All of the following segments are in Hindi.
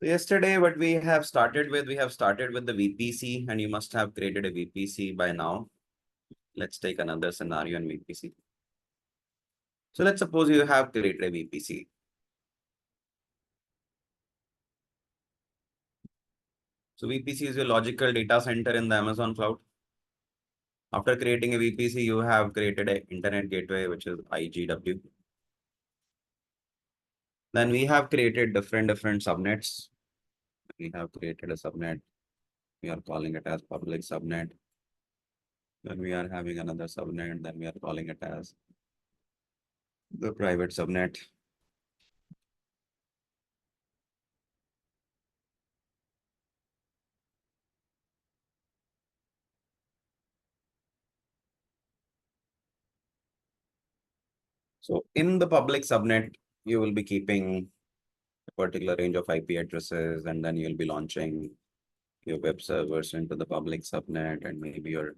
So yesterday, what we have started with, the VPC, and you must have created a VPC by now. Let's take another scenario in VPC. So let's suppose you have created a VPC. So VPC is your logical data center in the Amazon cloud. After creating a VPC, you have created an internet gateway, which is IGW. Then we have created different subnets. We have created a subnet. We are calling it as public subnet. Then we are having another subnet. Then we are calling it as the private subnet. So in the public subnet, you will be keeping a particular range of IP addresses, and then you'll be launching your web servers into the public subnet and maybe your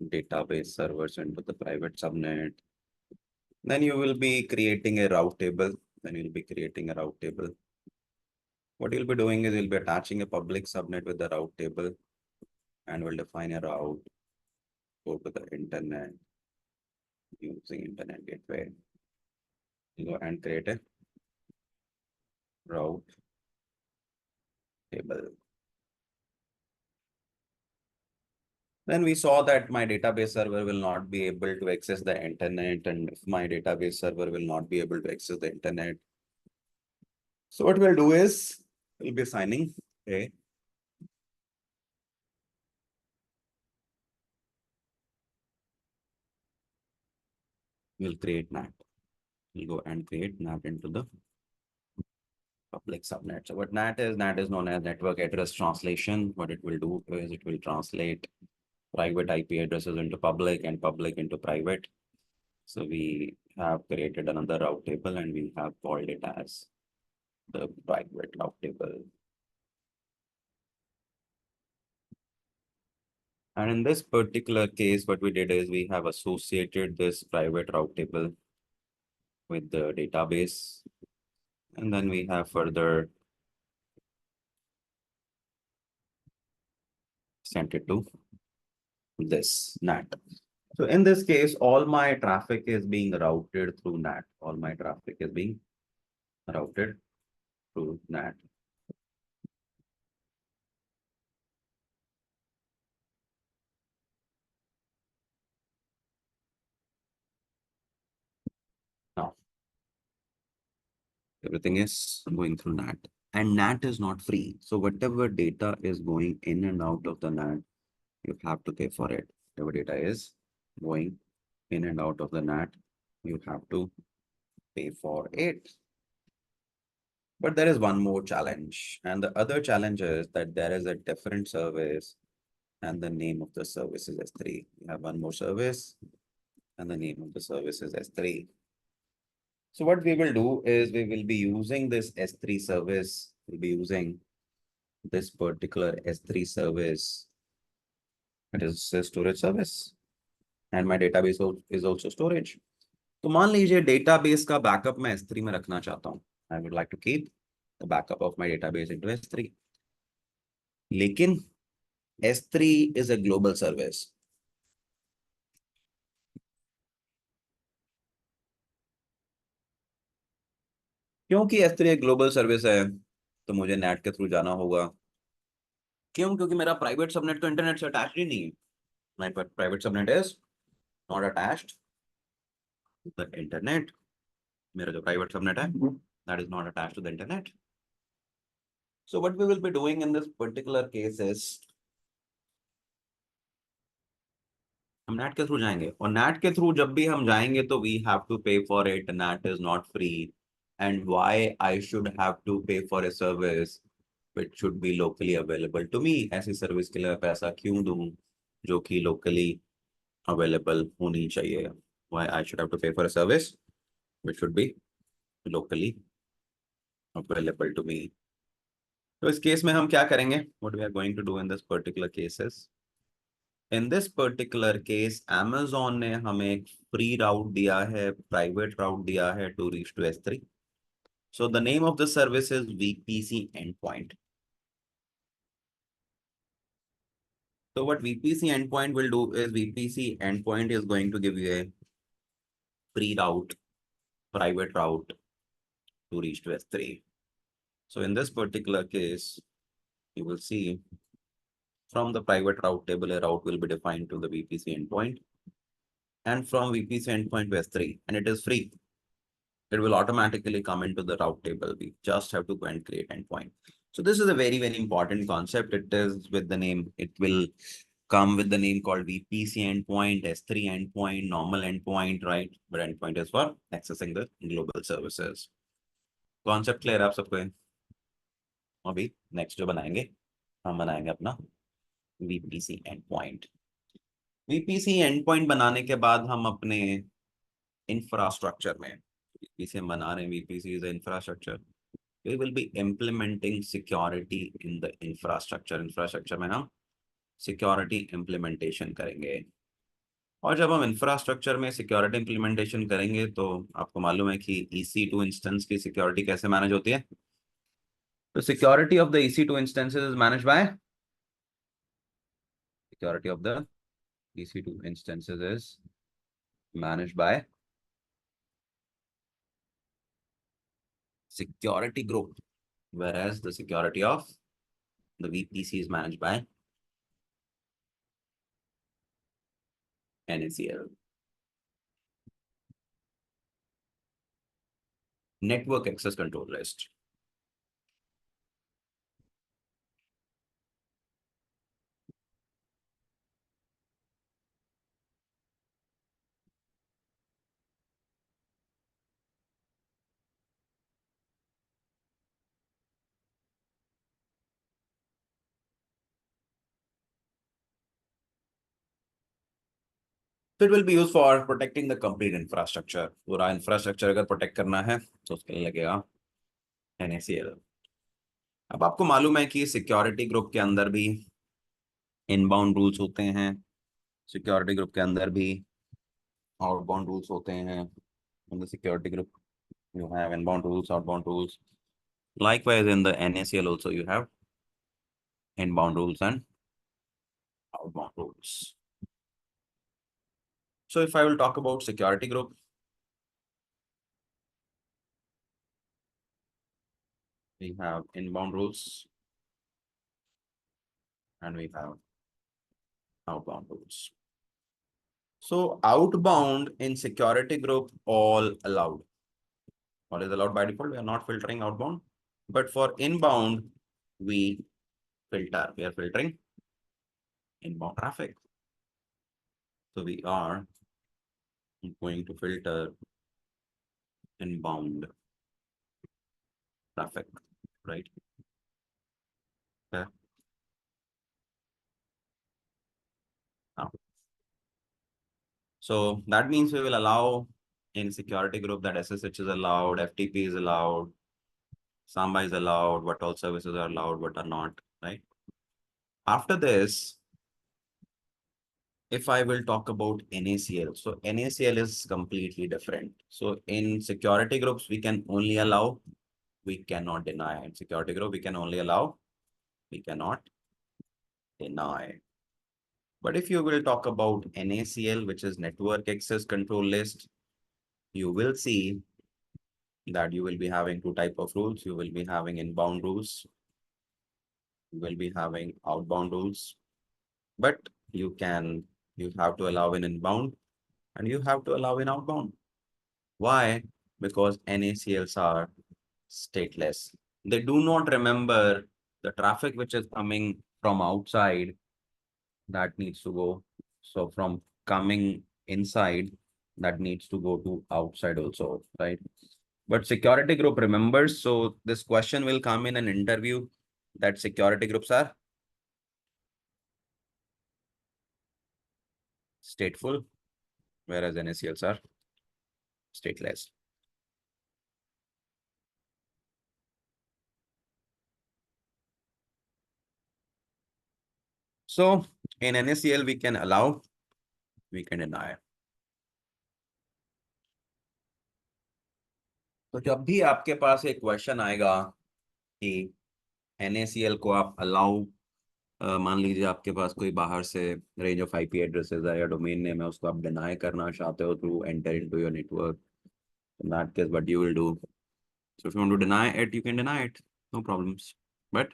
database servers into the private subnet. Then you will be creating a route table. What you'll be doing is you'll be attaching a public subnet with the route table, and we'll define a route, go to the internet using internet gateway, go and create a route table. Then we saw that my database server will not be able to access the internet, and if my database server will not be able to access the internet, so what we'll do is we'll be assigning a we'll create NAT. We'll go and create NAT into the public subnet. So what NAT is known as network address translation. What it will do is it will translate private IP addresses into public and public into private. So we have created another route table and we have called it as the private route table. And in this particular case, what we did is we have associated this private route table with the database. And then we have further sent it to this NAT. So in this case, all my traffic is being routed through NAT. All my traffic is being routed through NAT. Now, everything is going through NAT. And NAT is not free. So whatever data is going in and out of the NAT, you have to pay for it. Whatever data is going in and out of the NAT, you have to pay for it. But there is one more challenge. And the other challenge is that there is a different service and the name of the service is S3. We have one more service and the name of the service is S3. So what we will do is we will be using this S3 service. We'll be using this particular S3 service. It is a storage service and my database is also storage. तो मान लीजिए database का backup मैं S3 में रखना चाहता हूँ. I would like to keep the backup of my database into S3. लेकिन S3 is a global service. क्योंकि S3 एक ग्लोबल सर्विस है तो मुझे नेट के थ्रू जाना होगा. क्यों? क्योंकि मेरा प्राइवेट सबनेट तो इंटरनेट से अटैच ही नहीं है. My private subnet is not attached to the internet. मेरा जो प्राइवेट सबनेट है that is not attached to the internet. So what we will be doing in this particular case is हम नेट के थ्रू जाएंगे और नेट के थ्रू जब भी हम जाएंगे तो we have to pay for it. Net is not free. And why I should have to pay for a service which should be locally available to me. ऐसी सर्विस के लिए पैसा क्यों दूं जो कि locally available होनी चाहिए. Why I should have to pay for a service which should be locally available to me. तो इस केस में हम क्या करेंगे? What we are going to do in this particular case is in this particular case Amazon ने हमें एक free route दिया है, private route दिया है to reach to S3. So the name of the service is VPC endpoint. So what VPC endpoint will do is VPC endpoint is going to give you a pre-route, private route to reach to S3. So in this particular case, you will see from the private route table, a route will be defined to the VPC endpoint, and from VPC endpoint to S3, and it is free. It will automatically come into the route table. We just have to go and create endpoint. So this is a very, very important concept. It is with the name, it will come with the name called VPC endpoint, S3 endpoint, normal endpoint, right? But endpoint is for accessing the global services. Concept clear आप सबको? अभी next जो बनाएंगे, हम बनाएंगे अपना VPC endpoint. VPC endpoint बनाने के बाद हम अपने infrastructure में VPC हम बना रहे हैं, VPC is the infrastructure. We will be implementing security in the infrastructure. Infrastructure में हम security implementation करेंगे. और जब हम इंफ्रास्ट्रक्चर में सिक्योरिटी इंप्लीमेंटेशन करेंगे तो आपको मालूम है कि EC2 इंस्टेंस की सिक्योरिटी कैसे मैनेज होती है. तो security of the EC2 instances is manage by security of the EC2 instances is managed by security group, whereas the security of the VPC is managed by NACL. Network access control list. It will be used for protecting the complete infrastructure. पूरा infrastructure अगर protect करना है तो उसके लिए लगेगा NACL. अब आपको मालूम है कि सिक्योरिटी ग्रुप के अंदर भी इनबाउंड रूल्स होते हैं, सिक्योरिटी ग्रुप के अंदर भी आउटबाउंड रूल्स होते हैं. In the security group, you have inbound rules, outbound rules. Likewise, in the NACL also you have inbound rules and outbound rules. So if I will talk about security group, we have inbound rules and we have outbound rules. So outbound in security group, all allowed. All is allowed by default. We are not filtering outbound, but for inbound, we filter. We are filtering inbound traffic. So we are going to filter inbound traffic, right? Okay. Now, so that means we will allow in security group that SSH is allowed, FTP is allowed, Samba is allowed, what all services are allowed, what are not, right? After this, if I will talk about NACL, so NACL is completely different. So in security groups, we can only allow, we cannot deny. In security group, we can only allow, we cannot deny. But if you will talk about NACL, which is network access control list, you will see that you will be having two type of rules. You will be having inbound rules. You will be having outbound rules, but you have to allow in inbound and you have to allow in outbound. Why? Because NACLs are stateless. They do not remember the traffic which is coming from outside that needs to go. So from coming inside, that needs to go to outside also, right? But security group remembers. So this question will come in an interview that security groups are stateful, whereas NACLs are stateless. So in NACL, we can allow, we can deny. तो जब भी आपके पास एक क्वेश्चन आएगा कि NACL को आप अलाउ, मान लीजिए आपके पास कोई बाहर से रेंज ऑफ IP एड्रेसेस है या डोमेन नेम है, उसको आप डिनाई करना चाहते हो through enter into your network, in that case what you will do, so if you want to deny it you can deny it, no problems, but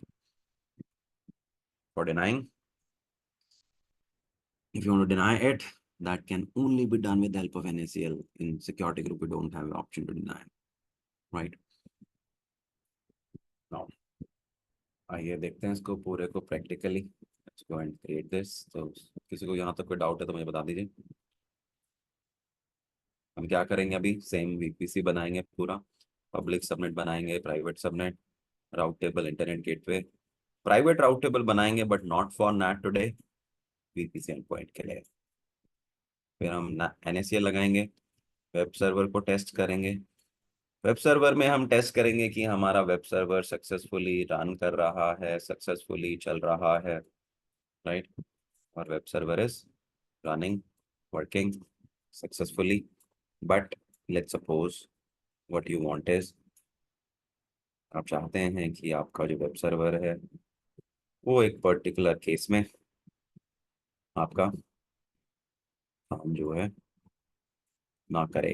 for denying, if you want to deny it, that can only be done with the help of NACL. In security group we don't have an option to deny, right? Now आइए देखते हैं इसको पूरे को practically. Let's go and create this. तो किसी को यहाँ तक कोई डाउट है तो मुझे बता दीजिए। हम क्या करेंगे, अभी सेम VPC बनाएंगे पूरा, पब्लिक सबनेट बनाएंगे, private subnet, route table, internet gateway. Private route table बनाएंगे but not for NAT today, VPC end point के लिए। फिर हम NACL लगाएंगे, वेब सर्वर को टेस्ट करेंगे। वेब सर्वर में हम टेस्ट करेंगे कि हमारा वेब सर्वर सक्सेसफुली रन कर रहा है, सक्सेसफुली चल रहा है, राइट? और web server is running, working successfully. But let's suppose what you want is, आप चाहते हैं कि आपका जो वेब सर्वर है वो एक पर्टिकुलर केस में आपका काम जो है ना करे,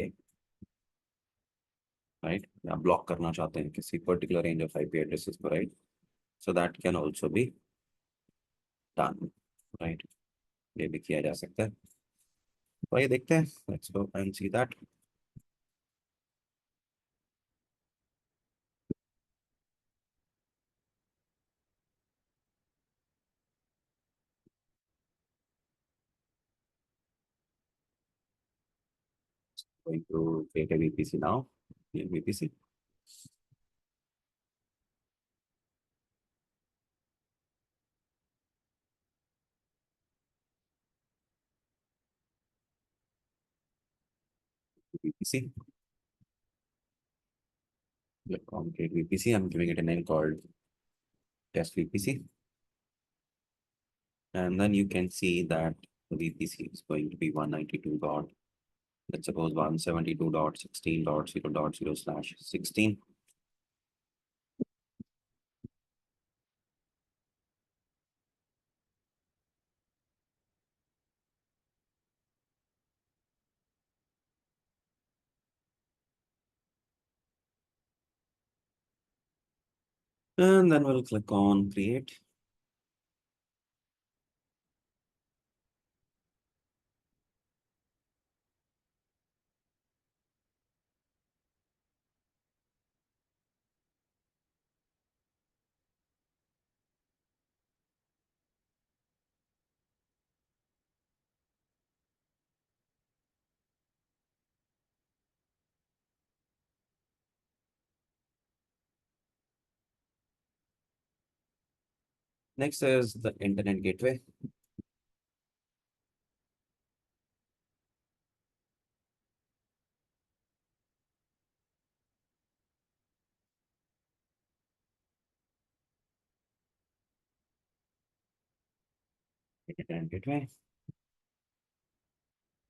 राइट? या ब्लॉक करना चाहते हैं किसी particular range of IP addresses को, right? So that can also be done, right? ये भी किया जा सकता है। तो ये देखते हैं, let's go and see that. Going to create a VPC now. VPC. VPC. Click on create VPC. I'm giving it a name called test VPC. And then you can see that the VPC is going to be 192 dot, let's suppose 172.16.0.0/16. And then we'll click on create. Next is the internet gateway. Internet gateway.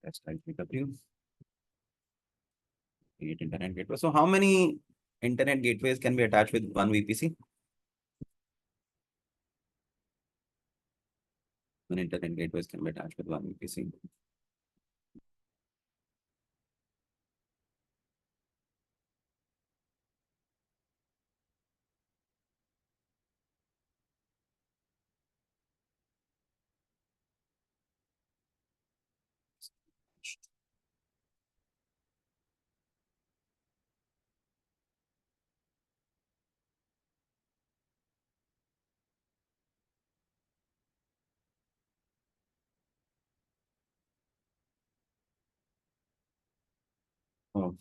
Let's type W. Create internet gateway. So how many internet gateways can be attached with one VPC? One internet gateways can be attached with one VPC. Oh.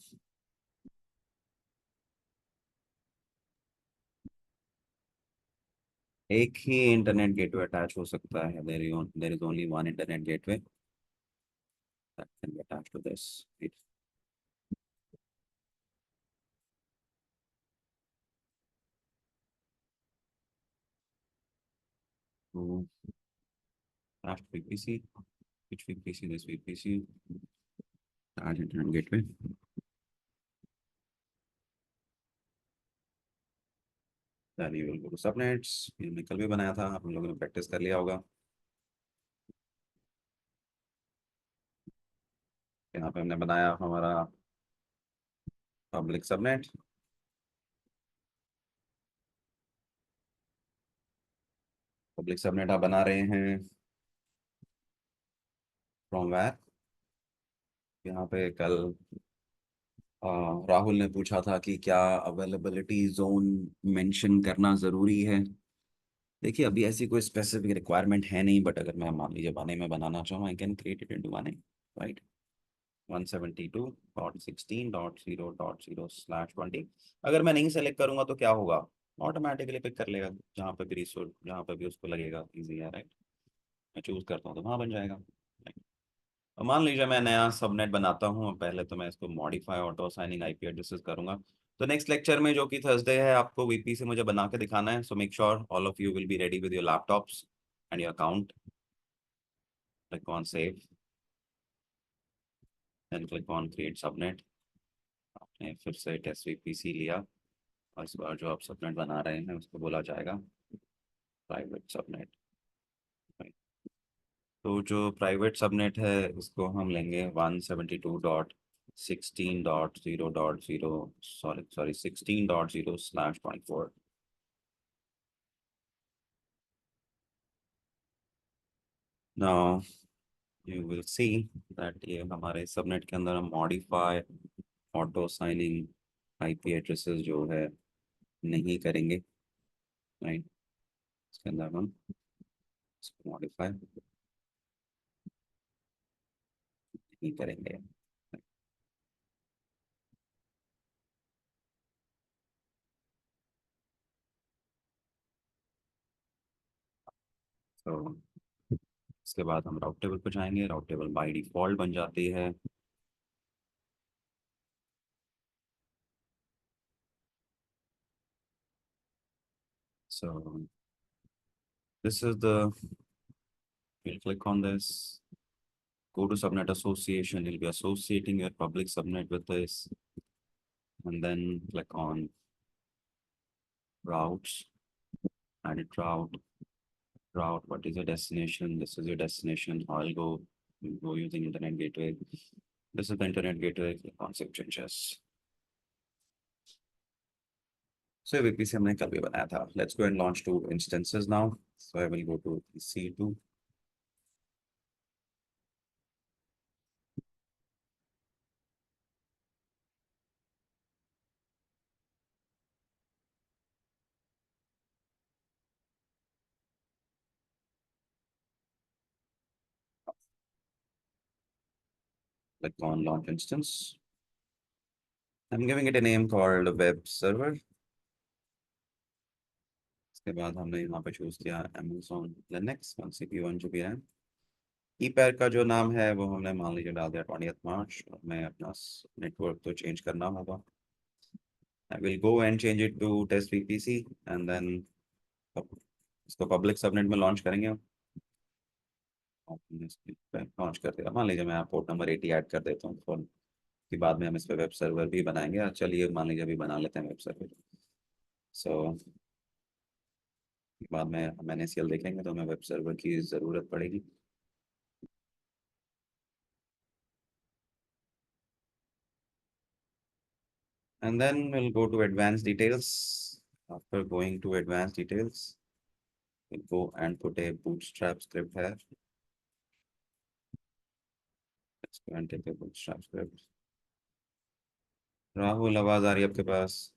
एक ही इंटरनेट गेटवे अटैच हो सकता है। There is only one internet gateway that can be attached to this. Right? So attached VPC, which VPC? This VPC, attach internet gateway. then you will go to subnets। ये मैं कल भी बनाया था, आप लोगों ने प्रैक्टिस कर लिया होगा। यहाँ पे हमने बनाया हमारा पब्लिक सबनेट। पब्लिक सबनेट आप बना रहे हैं फ्रॉम वेयर। यहाँ पे कल राहुल ने पूछा था कि क्या अवेलेबिलिटी जोन मेंशन करना ज़रूरी है। देखिए अभी ऐसी कोई स्पेसिफिक रिक्वायरमेंट है नहीं, बट अगर मैं मान लीजिए बने में बनाना चाहूँ, I can create it into one, right. 172.16.0.0/20। अगर मैं नहीं सेलेक्ट करूंगा तो क्या होगा, ऑटोमेटिकली पिक कर लेगा जहाँ पे भी रिसोर्स, जहाँ पे भी उसको लगेगा इजी है, राइट। मैं चूज करता हूँ तो वहाँ बन जाएगा, right? और मान लीजिए मैं नया सबनेट बनाता हूँ, पहले तो मैं इसको modify auto signing IP addresses करूंगा। तो नेक्स्ट लेक्चर में जो कि थर्सडे है, आपको वीपी से मुझे बना के दिखाना है। So make sure all of you will be ready with your laptops and your account. Click on save and click on create subnet. आपने फिर से टेस्ट वीपीसी लिया, और इस बार जो आप सबनेट बना रहे हैं उसको बोला जाएगा प्राइवेट सबनेट। तो जो प्राइवेट सबनेट है इसको हम लेंगे 172.16.0.0, sorry sorry 16.0/24। Now you will see that ये हमारे सबनेट के अंदर हम modify auto signing IP addresses जो है नहीं करेंगे, राइट। इसके अंदर हम मॉडिफाई नहीं करेंगे। तो इसके बाद हम राउट टेबल पर जाएंगे। राउट टेबल बाई डिफॉल्ट बन जाती है। So this is the, we'll click on this, go to subnet association, you'll be associating your public subnet with this, and then click on routes, edit route, what is your destination? This is your destination. I'll go using internet gateway. This is the internet gateway, click on save changes. So VPC हमने कल भी बनाया था। Let's go and launch two instances now. So I will go to EC2. Click on launch instance. I'm giving it a name called web server। इसके बाद हमने यहाँ पे चूज किया Amazon Linux 1 CPU 1 GB RAM. ई पैर का जो नाम है वो हमने मान लीजिए डाल दिया 20th मार्च। और मैं अपना नेटवर्क तो चेंज करना होगा। I will go and change it to test VPC and then इसको पब्लिक सबनेट में लॉन्च करेंगे। लॉन्च कर दिया। मान लीजिए मैं पोर्ट नंबर 80 ऐड कर देता हूँ फोन के बाद में हम इस पे वेब सर्वर भी बनाएंगे। चलिए मान लीजिए अभी बना लेते हैं वेब सर्वर। सो बाद में हम NACL देखेंगे तो हमें वेब सर्वर की ज़रूरत पड़ेगी। And then we'll go to advanced details. After going to advanced details, we'll go and put a bootstrap script here. Let's go and take a bootstrap script. Rahul आवाज आ रही है आपके पास?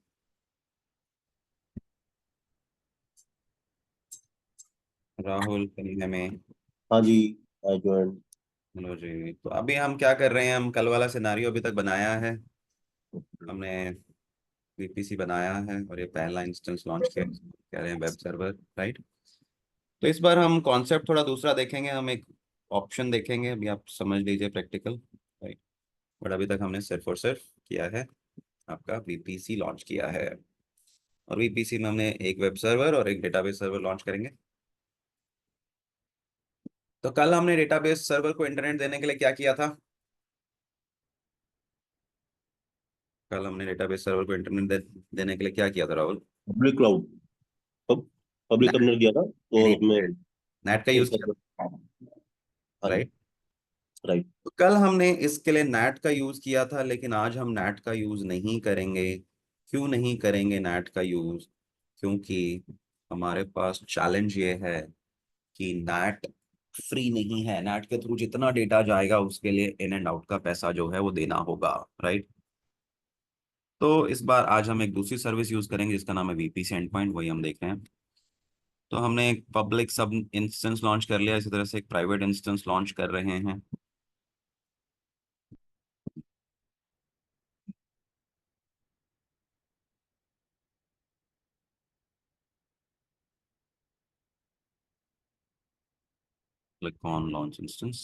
राहुल कहीं में? हाँ जी, आई जॉइन। हेलो जी। तो अभी हम क्या कर रहे हैं, हम कल वाला सिनारियो अभी तक बनाया है हमने, VPC बनाया है और ये पहला इंस्टेंस लॉन्च किया, कह रहे हैं वेब सर्वर, राइट। तो इस बार हम कॉन्सेप्ट थोड़ा दूसरा देखेंगे। हम एक ऑप्शन देखेंगे, अभी आप समझ लीजिए प्रैक्टिकल, राइट। बट अभी तक हमने सिर्फ और सिर्फ किया है आपका VPC लॉन्च किया है। और VPC में हमने एक वेब सर्वर और एक डेटाबेस सर्वर लॉन्च करेंगे। तो कल हमने डेटाबेस सर्वर को इंटरनेट देने के लिए क्या किया था? कल हमने डेटाबेस सर्वर को इंटरनेट देने के लिए क्या किया था Rahul? Public cloud. Public subnet दिया था तो मैं नेट का यूज किया, हाँ जी, राइट? राइट। तो कल हमने इसके लिए नेट का यूज किया था, लेकिन आज हम नेट का यूज नहीं करेंगे। क्यों नहीं करेंगे नेट का यूज? क्योंकि हमारे पास चैलेंज ये है कि नेट फ्री नहीं है। नेट के थ्रू जितना डेटा जाएगा उसके लिए इन एंड आउट का पैसा जो है वो देना होगा, राइट? तो इस बार आज हम एक दूसरी सर्विस यूज करेंगे जिसका नाम है वीपीसी एंड पॉइंट, वही हम देख रहे हैं। तो हमने एक पब्लिक सब इंस्टेंस लॉन्च कर लिया, इसी तरह से एक प्राइवेट इंस्टेंस लॉन्च कर रहे हैं। Click on launch instance.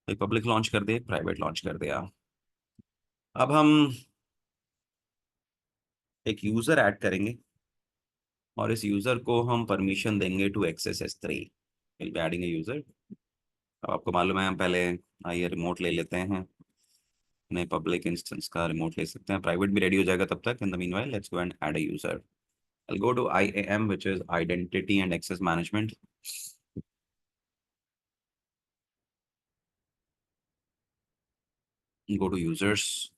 एक पब्लिक लॉन्च कर दिया, प्राइवेट लॉन्च कर दिया। अब हम एक यूजर ऐड करेंगे और इस यूजर को हम परमिशन देंगे to access S3। Will be adding a user. अब आपको मालूम है, हम पहले आइए रिमोट ले लेते हैं। नए पब्लिक इंस्टेंस का रिमोट ले सकते हैं, प्राइवेट भी रेडी हो जाएगा तब तक। In the meanwhile let's go and add a user. I'll go to IAM, which is Identity and Access Management. Go to users,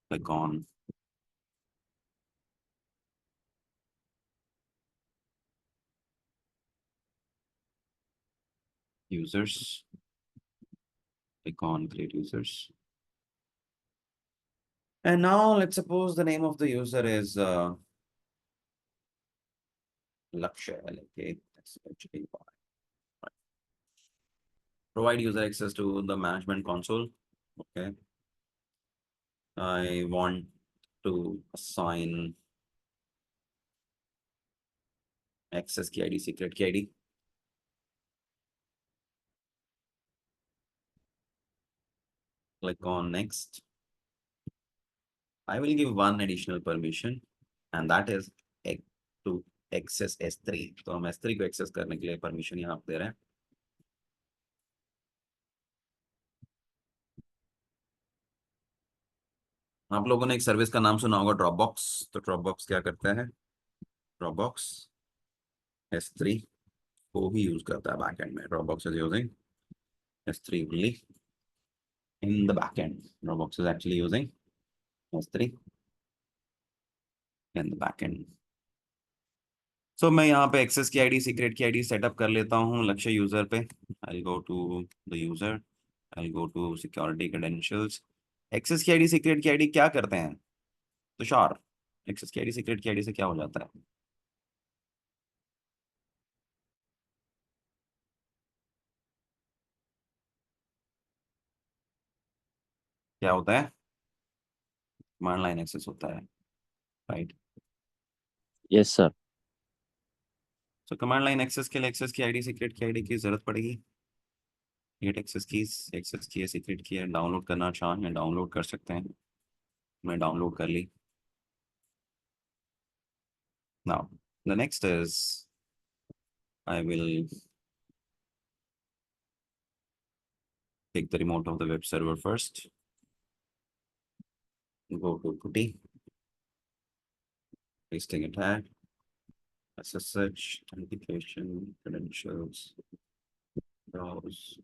click on users, click on create users. And now let's suppose the name of the user is Lakshya, LKSHAY. Provide user access to the management console. Okay. I want to assign access key ID, secret key ID. Click on next. I will give one additional permission, and that is to access S3. तो हम S3 को एक्सेस करने के लिए परमिशन यहाँ पे दे रहे हैं। आप लोगों ने एक सर्विस का नाम सुना होगा, ड्रॉपबॉक्स। तो ड्रॉपबॉक्स क्या करता है? ड्रॉपबॉक्स S3 को ही यूज करता है बैकएंड में। Dropbox is using S3 only in the backend. Dropbox is actually using S3 in the backend. So मैं यहाँ पे access key ID, secret key ID setup कर लेता हूँ लक्ष्य यूजर पे। I'll go to the user, I'll go to security credentials. Access key ID, secret key ID क्या करते हैं Tushar? Access key ID, secret key ID से क्या हो जाता है? क्या होता है? कमांड लाइन एक्सेस होता है, राइट? Yes sir. तो कमांड लाइन एक्सेस के लिए access key ID, secret key ID की जरूरत पड़ेगी। गेट एक्सेस कीज, एक्सेस की है, सीक्रेट की है। डाउनलोड करना चाहें डाउनलोड कर सकते हैं। मैं डाउनलोड कर ली। Now the next is I will take the remote of the web server first. Go to PuTTY, pasting a tag, SSH, authentication, credentials, browse.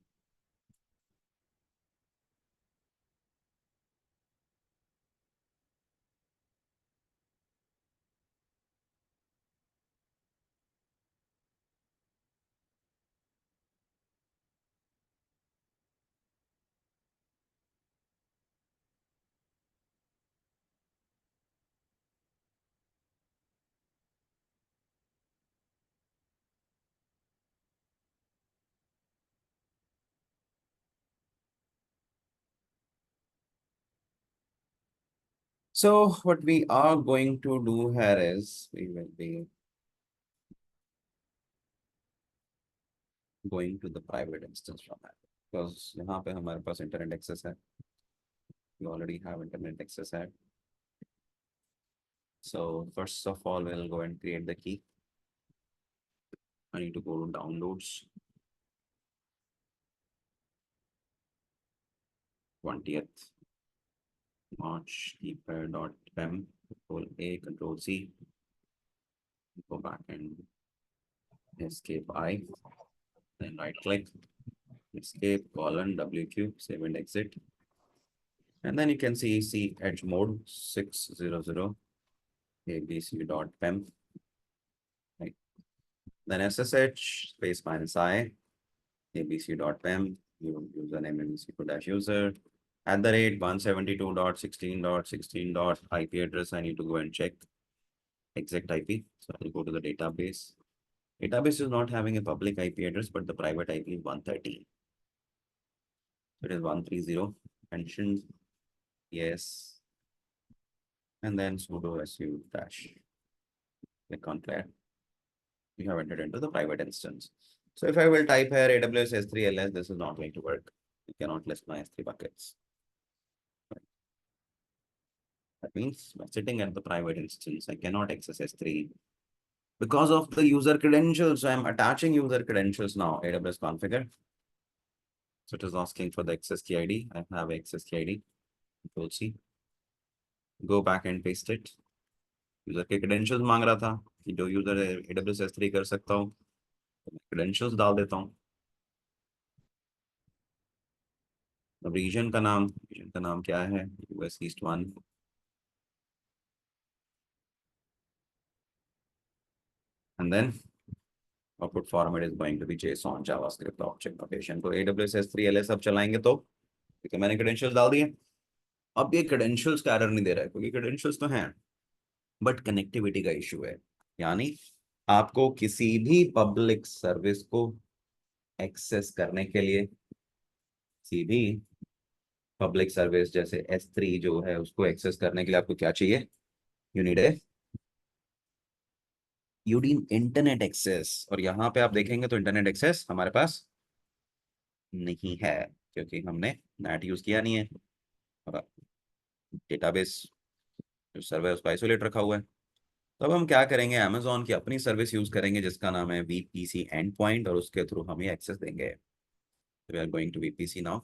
So what we are going to do here is we will be going to the private instance from that, because यहाँ पे हमारे पास internet access है. We already have internet access है. So first of all, we'll go and create the key. I need to go to downloads. 20th. launch keeper.pem, Control A, Control C, go back and escape I, then right click, escape, colon, WQ, save and exit. And then you can see edge mode 600 abc.pem, right? Then SSH space -I abc.pem, username abc2-user @ 172.16.16. IP address. I need to go and check exact IP. So I'll go to the database. Database is not having a public IP address, but the private IP is 130. It is 130 mentioned. Yes. And then sudo su dash. Click on clear. You have entered into the private instance. So if I will type here AWS S3 LS, this is not going to work. You cannot list my S3 buckets. That means by sitting at the private instance, I cannot access S3 because of the user credentials. So I'm attaching user credentials now, AWS configure. So it is asking for the access key ID. I have access key ID. Control C. Go back and paste it. User के credentials मांग रहा था कि जो यूजर AWS S3 कर सकता हूँ, credentials डाल देता हूँ. अब रीजन का नाम क्या है? US East 1. And then output format is going to be JSON JavaScript object notation. तो AWS S3 LS अब चलाएंगे तो क्योंकि मैंने credentials डाल दिए. अब ये credentials का एरर नहीं दे रहा है क्योंकि credentials तो हैं, बट कनेक्टिविटी का इशू है. यानी आपको किसी भी पब्लिक सर्विस को एक्सेस करने के लिए, किसी भी पब्लिक सर्विस जैसे S3 जो है उसको एक्सेस करने के लिए आपको क्या चाहिए? You need internet access. और यहाँ पे आप देखेंगे तो इंटरनेट एक्सेस हमारे पास नहीं है क्योंकि हमने नेट यूज किया नहीं है. डेटाबेस जो सर्वर उसको आइसोलेट रखा हुआ है. तो अब हम क्या करेंगे? अमेजोन की अपनी सर्विस यूज करेंगे जिसका नाम है VPC एंड पॉइंट, और उसके थ्रू हम ये एक्सेस देंगे. We are going to VPC now.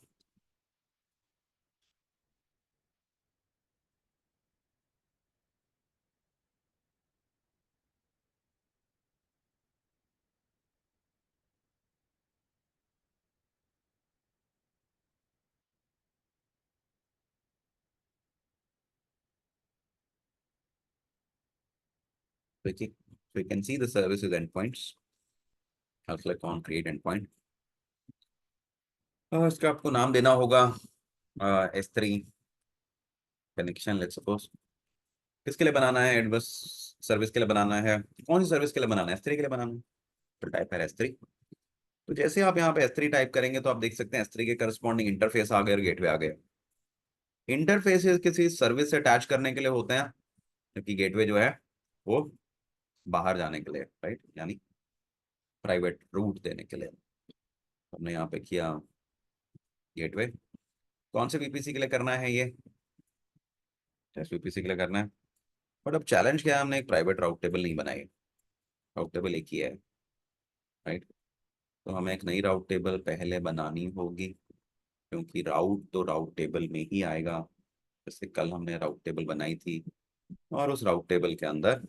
So you can see the services endpoints. I'll click on create endpoint. इसका आपको नाम देना होगा S3 कनेक्शन. लेट्स सपोज किसके लिए बनाना है? एडवर्स सर्विस के लिए बनाना है. कौन सी सर्विस के लिए बनाना है? S3 के लिए बनाना है. तो टाइप है S3. तो जैसे आप यहाँ पे S3 टाइप करेंगे तो आप देख सकते हैं S3 के करस्पॉन्डिंग इंटरफेस आ गए और गेटवे आ गए. इंटरफेस किसी सर्विस से अटैच करने के लिए होते हैं, क्योंकि गेटवे जो है वो बाहर जाने के लिए, राइट, यानी प्राइवेट रूट देने के लिए. हमने यहाँ पे किया गेटवे. कौन से VPC के लिए करना है? ये टेस्ट VPC के लिए करना है. बट अब चैलेंज क्या है? हमने एक प्राइवेट राउट टेबल नहीं बनाई. राउट टेबल एक ही है, राइट. तो हमें एक नई राउट टेबल पहले बनानी होगी क्योंकि राउट तो राउट टेबल में ही आएगा. जैसे कल हमने राउट टेबल बनाई थी और उस राउट टेबल के अंदर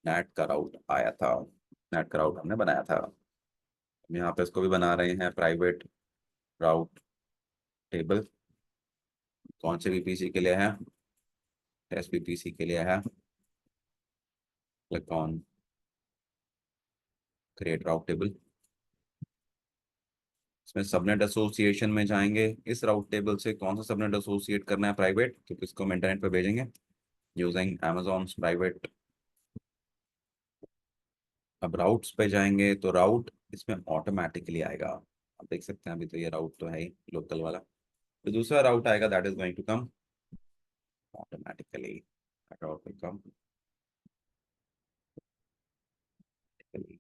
नेट का राउट आया था. नेट का राउट हमने बनाया था. हम यहाँ पे इसको भी बना रहे हैं प्राइवेट राउट टेबल. कौन से VPC के लिए है? टेस्ट VPC के लिए है. Click on create route table. इसमें सबनेट एसोसिएशन में जाएंगे. इस राउट टेबल से कौन सा सबनेट एसोसिएट करना है? प्राइवेट, क्योंकि इसको हम इंटरनेट पे भेजेंगे यूजिंग Amazon प्राइवेट. अब राउट्स पे जाएंगे तो राउट इसमें ऑटोमेटिकली आएगा. आप देख सकते हैं अभी तो ये राउट तो है ही लोकल वाला. तो दूसरा राउट आएगा, that is going to come automatically. Route will come automatically.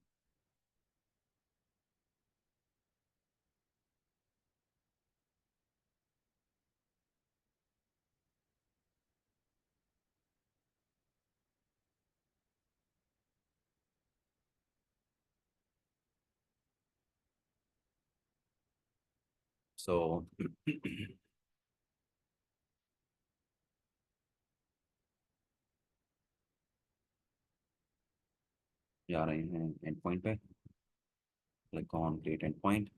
So जा रहे हैं एंड पॉइंट पे, click on create end point,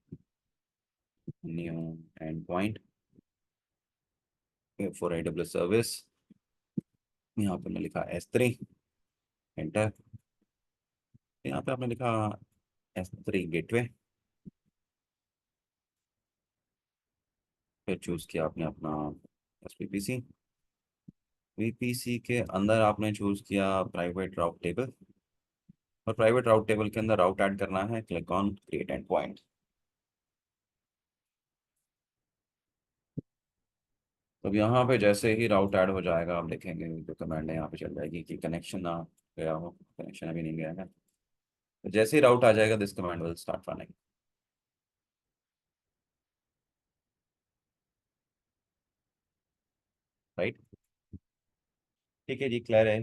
new end point for AWS service. यहाँ पे मैं लिखा S3, एंटर। यहाँ पे आपने लिखा S3 गेटवे, फिर चूज किया आपने अपना SPPC। VPC के अंदर आपने चूज किया प्राइवेट राउट टेबल, और प्राइवेट राउट टेबल के अंदर राउट ऐड करना है, click on create end point. तो अब यहाँ पे जैसे ही राउट ऐड हो जाएगा, आप देखेंगे जो कमांड है यहाँ पे चल जाएगी कि कनेक्शन ना गया हो, कनेक्शन अभी नहीं गया है। तो जैसे ही राउट आ जाएगा, this command will start running. Right, ठीक है जी, क्लियर है।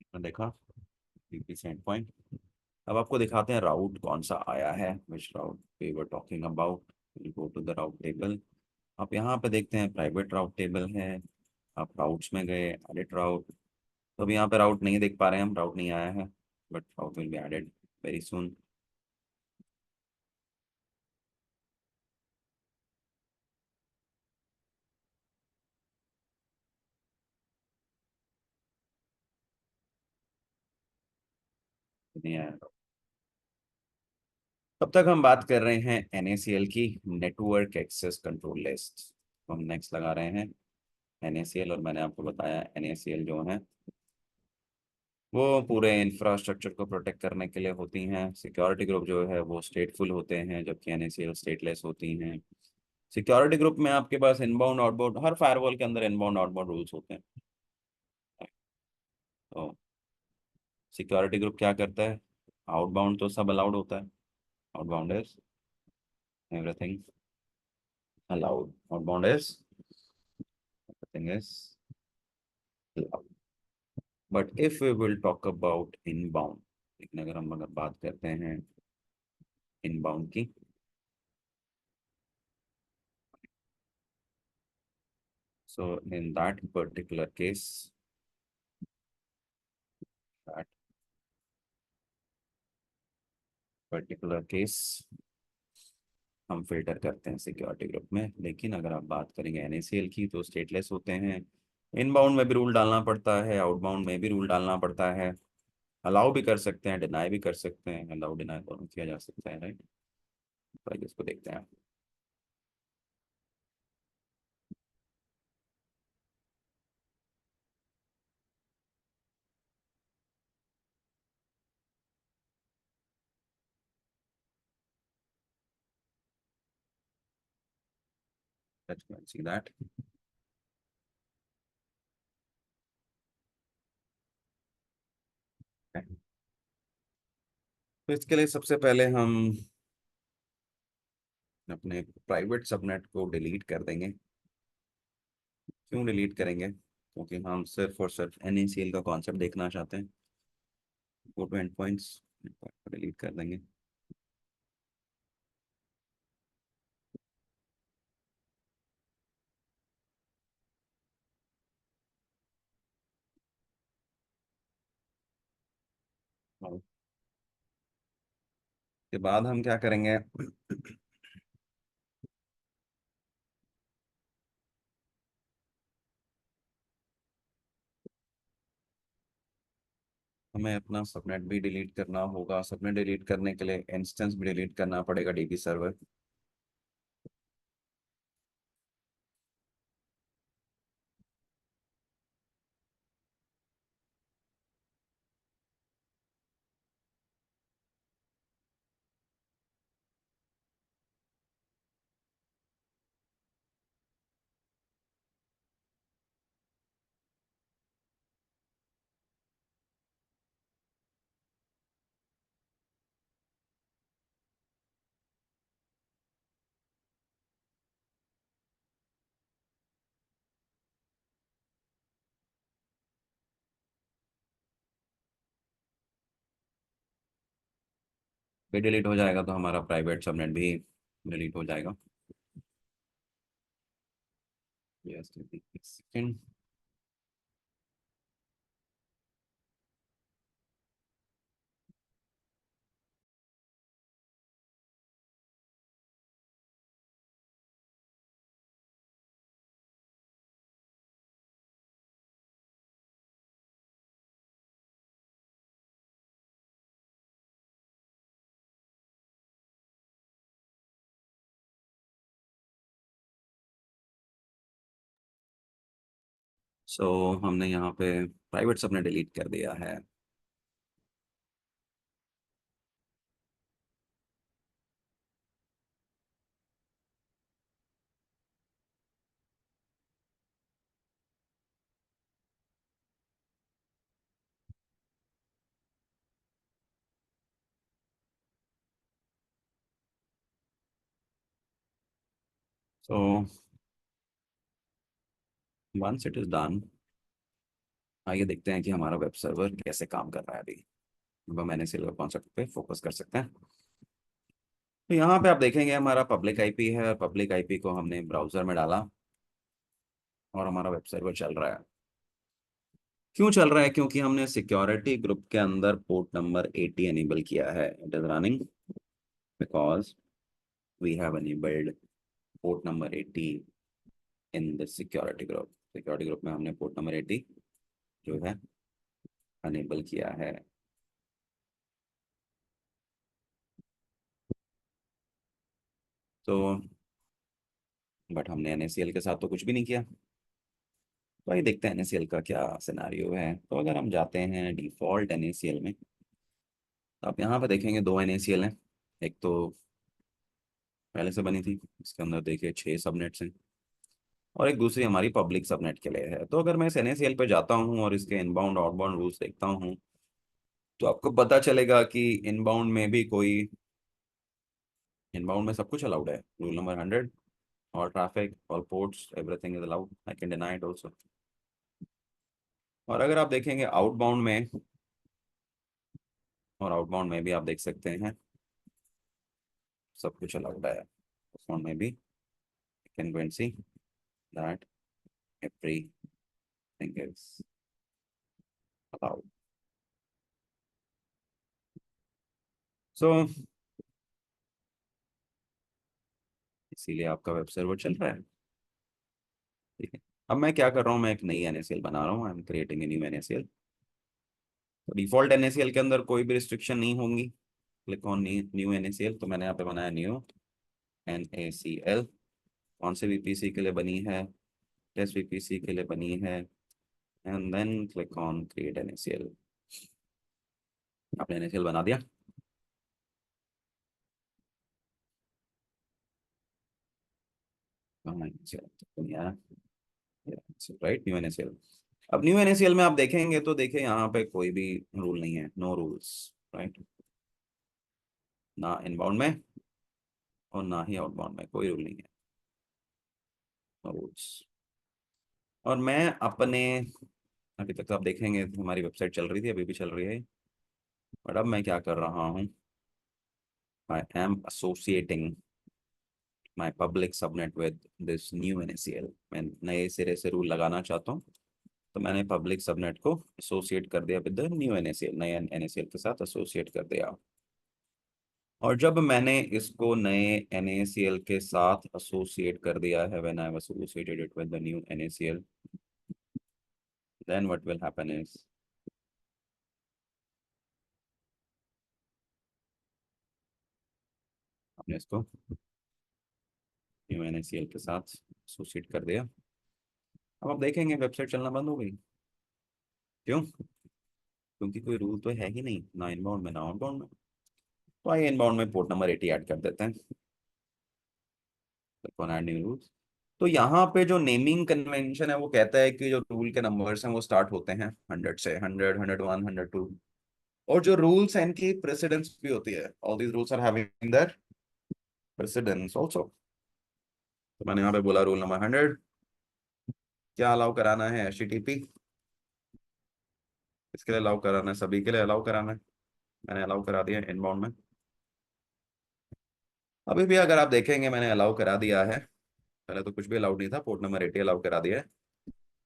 आपने देखा VPC एंड पॉइंट। अब आपको दिखाते हैं राउट कौन सा आया है, which route we were talking about. Go to the route table. आप यहाँ पे देखते हैं प्राइवेट राउट टेबल है। आप राउट्स में गए, एडिट राउट। तो अभी यहाँ पे राउट नहीं देख पा रहे हैं हम, राउट नहीं आया है, but route will be added very soon. नहीं आया। तब तक हम बात कर रहे हैं NACL की, नेटवर्क एक्सेस कंट्रोल लिस्ट। हम नेक्स्ट लगा रहे हैं NACL, और मैंने आपको बताया NACL जो है वो पूरे इंफ्रास्ट्रक्चर को प्रोटेक्ट करने के लिए होती हैं। सिक्योरिटी ग्रुप जो है वो स्टेटफुल होते हैं, जबकि NACL स्टेटलेस होती हैं। सिक्योरिटी ग्रुप में आपके पास इनबाउंड आउटबाउंड, हर फायरवॉल के अंदर इनबाउंड आउटबाउंड रूल्स होते हैं। तो सिक्योरिटी ग्रुप क्या करता है, आउटबाउंड तो सब अलाउड होता है, outbound is everything allowed, outbound is everything is allowed. But if we will talk about inbound, लेकिन अगर बात करते हैं इनबाउंड की, so in that particular case, that particular case हम फिल्टर करते हैं सिक्योरिटी ग्रुप में। लेकिन अगर आप बात करेंगे NACL की, तो स्टेटलेस होते हैं। इनबाउंड में भी रूल डालना पड़ता है, आउटबाउंड में भी रूल डालना पड़ता है। अलाउ भी कर सकते हैं, डिनाई भी कर सकते हैं, अलाउ डिनाई दोनों किया जा सकता है, राइट। तो आइए इसको देखते हैं। Let's go and see that. Okay. तो इसके लिए सबसे पहले हम अपने प्राइवेट सबनेट को डिलीट कर देंगे। क्यों डिलीट करेंगे, क्योंकि हम सिर्फ और सिर्फ NACL का कॉन्सेप्ट देखना चाहते हैं। Go to endpoints, delete कर देंगे। और उसके बाद हम क्या करेंगे, हमें अपना सबनेट भी डिलीट करना होगा। सबनेट डिलीट करने के लिए इंस्टेंस भी डिलीट करना पड़ेगा, DB सर्वर। भी डिलीट हो जाएगा तो हमारा प्राइवेट सबनेट भी डिलीट हो जाएगा। Yes, second. सो हमने यहाँ पे प्राइवेट सबने डिलीट कर दिया है। So once it is done, आइए देखते हैं कि हमारा वेब सर्वर कैसे काम कर रहा है अभी। अब हम NACL कॉन्सेप्ट पे फोकस कर सकते हैं। तो यहाँ पे आप देखेंगे हमारा पब्लिक आईपी है, पब्लिक आईपी को हमने ब्राउजर में डाला और हमारा वेब सर्वर चल रहा है। क्यों चल रहा है? क्योंकि हमने सिक्योरिटी ग्रुप के अंदर पोर्ट नंबर 80 एनेबल किया है। It is running because we have enabled port number 80 in the security group. Security group में हमने पोर्ट नंबर 80 जो है अनेबल किया है। तो बट हमने NACL के साथ तो कुछ भी नहीं किया। तो आइए देखते हैं NACL का क्या सिनारियो है। तो अगर हम जाते हैं डिफॉल्ट NACL में, तो आप यहाँ पे देखेंगे दो NACL हैं। एक तो पहले से बनी थी, इसके अंदर देखिए 6 सबनेट्स हैं, और एक दूसरी हमारी पब्लिक सबनेट के लिए है। तो अगर मैं इस NACL पे जाता हूँ और इसके इनबाउंड आउटबाउंड रूल्स देखता हूँ, तो आपको पता चलेगा कि इनबाउंड में भी कोई, इनबाउंड में सब कुछ अलाउड है। Rule number 100, all traffic all ports everything is allowed, I can deny it also. और अगर आप देखेंगे आउटबाउंड में, और आउटबाउंड में भी आप देख सकते हैं सब कुछ अलाउड है। आउटबाउंड में भी can go and see that everything is allowed. So इसीलिए आपका वेब सर्वर चल रहा है। ठीक है, अब मैं क्या कर रहा हूँ, मैं एक नई NACL बना रहा हूँ। I am creating a new NACL। Default NACL के अंदर कोई भी रिस्ट्रिक्शन नहीं होंगी। Click on new NACL। तो मैंने यहाँ पे बनाया न्यू NACL। कौन से VPC के लिए बनी है? टेस्ट VPC के लिए बनी है। And then click on create NACL। आपने NACL बना दिया। Right, new NACL। अब न्यू NACL में आप देखेंगे तो देखिए यहाँ पे कोई भी रूल नहीं है, नो रूल्स। राइट, ना इनबाउंड में और ना ही आउटबाउंड में कोई रूल नहीं है, नो रूल्स। और मैं अपने, अभी तक तो आप देखेंगे हमारी वेबसाइट चल रही थी, अभी भी चल रही है, बट अब मैं क्या कर रहा हूँ, I am associating my public subnet with this new NACL। मैं नए सिरे से रूल लगाना चाहता हूँ, तो मैंने पब्लिक सबनेट को एसोसिएट कर दिया विद द न्यू NACL, नए NACL के साथ एसोसिएट कर दिया। और जब मैंने इसको नए NACL के साथ एसोसिएट कर दिया है, when I have associated it with the new NACL, then what will happen is, हमने इसको न्यू NACL के साथ एसोसिएट कर दिया। अब आप देखेंगे वेबसाइट चलना बंद हो गई। क्यों? क्योंकि कोई रूल तो है ही नहीं, ना इनबाउंड में ना आउटबाउंड में। तो आइए इनबाउंड में पोर्ट नंबर 80 ऐड कर देते हैं। Add new rules. तो यहाँ पे जो नेमिंग कन्वेंशन है वो कहता है कि जो रूल के नंबर्स हैं वो स्टार्ट होते हैं 100 से, 100, 101, 102। और जो रूल्स हैं इनकी प्रेसिडेंस भी होती है। All these rules are having their precedence also. तो मैंने यहाँ पे बोला रूल नंबर 100, क्या अलाउ कराना है? HTTP। इसके लिए अलाउ कराना है, सभी के लिए अलाउ कराना है। मैंने अलाउ करा दिया इनबाउंड में। अभी भी अगर आप देखेंगे मैंने अलाउ करा दिया है। पहले तो कुछ भी अलाउड नहीं था, पोर्ट नंबर 80 अलाउ करा दिया है।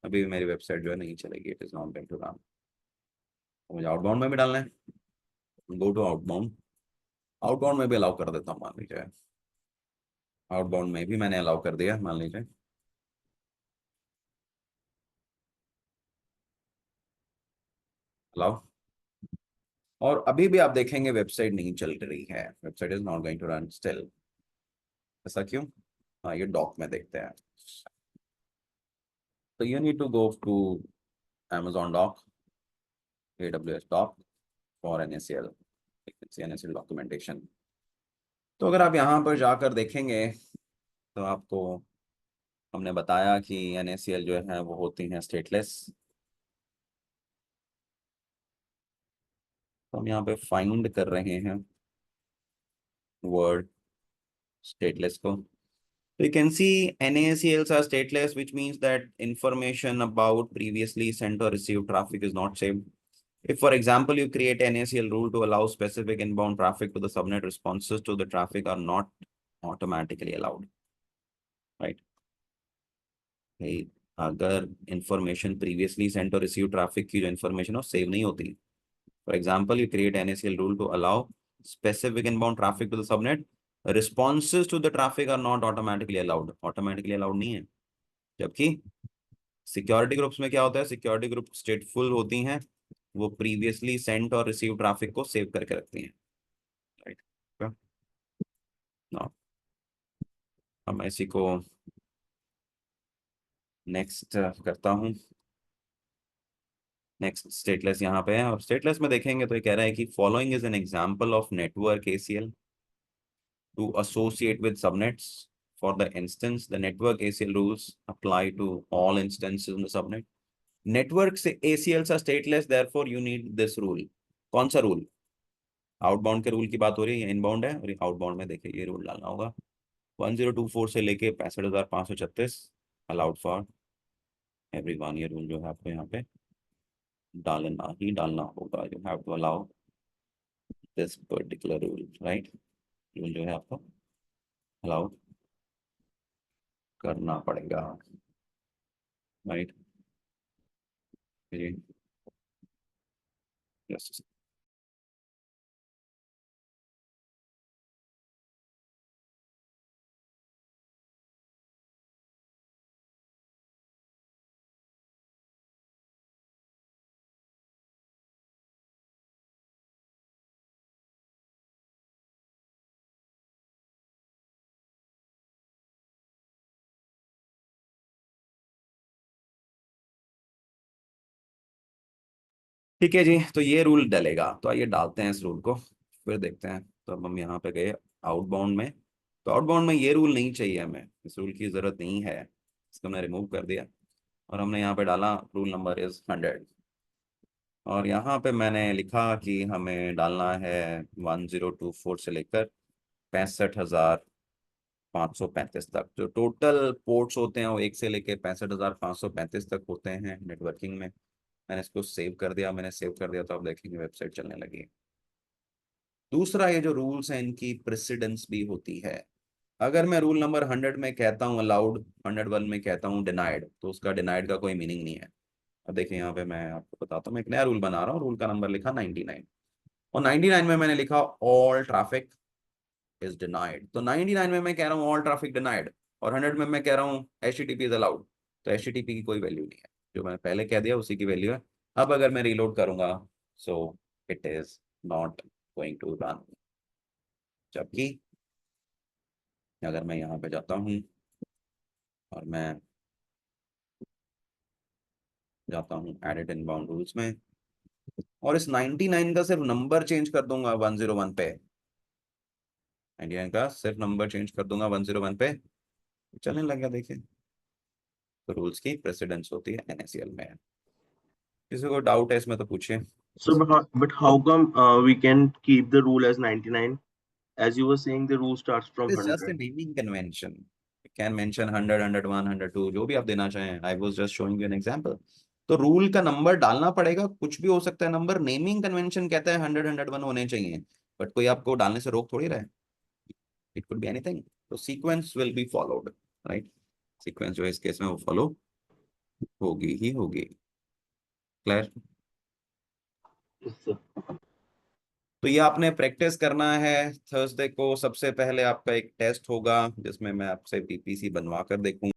अभी भी मेरी वेबसाइट जो है नहीं चलेगी, it is not going to run. मुझे आउटबाउंड में भी डालना है, गो टू आउटबाउंड। आउटबाउंड में भी अलाउ कर देता हूँ, मान लीजिए। आउटबाउंड में भी मैंने अलाउ कर दिया, मान लीजिए अलाउ। और अभी भी आप देखेंगे वेबसाइट नहीं चल रही है, website is not going to run still. ऐसा क्यों? हाँ, ये डॉक में देखते हैं। So you need to go to Amazon Doc, AWS Doc for NaCl. You can see NaCl documentation. तो अगर आप यहाँ पर जाकर देखेंगे तो आपको हमने बताया कि NaCl जो है वो होती हैं स्टेटलेस। तो हम यहाँ पे फाइंड कर रहे हैं वर्ड stateless को. So you can see NaCls are stateless, which means that information about previously sent or received traffic is not saved. If, for example, you create NaCl rule to allow specific inbound traffic to the subnet, responses to the traffic are not automatically allowed, right? Hey, अगर information previously sent or received traffic की जो information हो save नहीं होती. For example, you create NaCl rule to allow specific inbound traffic to the subnet. Responses to the traffic are not automatically allowed. Automatically allowed नहीं है. जबकि सिक्योरिटी ग्रुप्स में क्या होता है, सिक्योरिटी ग्रुप स्टेटफुल होती हैं, वो प्रीवियसली सेंट और रिसीव ट्रैफिक को सेव करके रखती हैं, राइट? नाउ अब मैं इसी को नेक्स्ट करता हूँ. नेक्स्ट स्टेटलेस यहाँ पे है, और स्टेटलेस में देखेंगे तो ये कह रहा है कि following is an example of network ACL to associate with subnets. For the instance, the network ACL rules apply to all instances in the subnet. Network से ACLs are stateless, therefore you need this rule. कौन सा रूल? आउटबाउंड के रूल की बात हो रही है, इनबाउंड है, और आउटबाउंड में देखिए ये रूल डालना होगा. 1024 से लेके 65,536 अलाउड फॉर एवरीवन. ये रूल जो है आपको यहाँ पे डालना ही डालना होगा. You have to allow this particular rule, right? Rule जो है आपको अलाउ करना पड़ेगा, राइट? यस. ठीक है जी, तो ये रूल डलेगा. तो आइए डालते हैं इस रूल को, फिर देखते हैं. तो अब हम यहाँ पे गए आउटबाउंड में. तो आउटबाउंड में ये रूल नहीं चाहिए हमें, इस रूल की ज़रूरत नहीं है, इसको हमने रिमूव कर दिया. और हमने यहाँ पे डाला रूल नंबर इज़ 100. और यहाँ पे मैंने लिखा कि हमें डालना है 1024 से लेकर 65,535 तक. जो टोटल पोर्ट्स होते हैं वो 1 से लेकर 65,535 तक होते हैं नेटवर्किंग में. मैंने इसको सेव कर दिया. मैंने सेव कर दिया तो आप देखेंगे वेबसाइट चलने लगी. दूसरा, ये जो रूल्स हैं इनकी प्रेसिडेंस भी होती है. अगर मैं रूल नंबर 100 में कहता हूँ अलाउड, 101 में कहता हूँ डिनाइड, तो उसका डिनाइड का कोई मीनिंग नहीं है. अब देखिए यहाँ पे मैं आपको बताता हूँ, मैं एक नया रूल बना रहा हूँ. रूल का नंबर लिखा 99, और 99 में मैंने लिखा ऑल ट्रैफिक इज डिनाइड. तो 99 में मैं कह रहा हूँ ऑल ट्रैफिक डिनाइड, और 100 में मैं कह रहा हूँ HTTP इज अलाउड. तो HTTP की कोई वैल्यू नहीं है, जो मैंने पहले कह दिया उसी की वैल्यू है. अब अगर मैं रीलोड करूंगा so it is not going to run. जबकि अगर मैं यहाँ पे जाता हूँ और मैं जाता हूँ एडिट इनबाउंड रूल्स में, और इस 99 का सिर्फ नंबर चेंज कर दूंगा 101 पे, 99 का सिर्फ नंबर चेंज कर दूंगा 101 पे, चलने लग गया. देखिए, तो रूल्स की प्रेसिडेंस होती है NaCl में. किसी को डाउट है इसमें तो पूछिए. So, but how come we can keep the rule as 99? As you were saying, the rule starts from It's just a 100. naming convention. You can mention 100, 101, 102, जो भी आप देना चाहें. I was just showing you an example. तो रूल का नंबर डालना पड़ेगा, कुछ भी हो सकता है नंबर. नेमिंग कन्वेंशन कहता है 100, 101 होने चाहिए, बट कोई आपको डालने से रोक थोड़ी रहा है. It could be anything. तो sequence will be followed, right? Sequence जो है इस केस में वो फॉलो होगी ही होगी. क्लियर? Yes, sir. तो ये आपने प्रैक्टिस करना है. थर्सडे को सबसे पहले आपका एक टेस्ट होगा जिसमें मैं आपसे PPC बनवा कर देखूंगा.